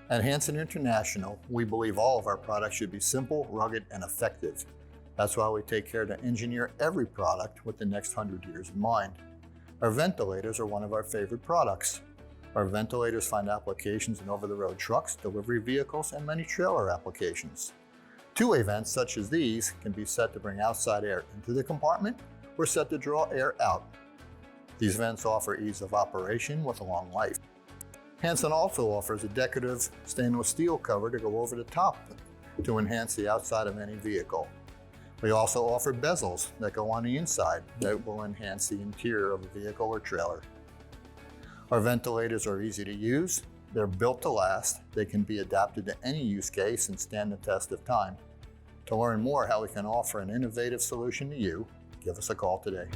At Hanson International, we believe all of our products should be simple, rugged, and effective. That's why we take care to engineer every product with the next 100 years in mind. Our ventilators are one of our favorite products. Our ventilators find applications in over-the-road trucks, delivery vehicles, and many trailer applications. Two-way vents such as these can be set to bring outside air into the compartment or set to draw air out. These vents offer ease of operation with a long life. Hanson also offers a decorative stainless steel cover to go over the top to enhance the outside of any vehicle. We also offer bezels that go on the inside that will enhance the interior of a vehicle or trailer. Our ventilators are easy to use, they're built to last, they can be adapted to any use case and stand the test of time. To learn more how we can offer an innovative solution to you, give us a call today.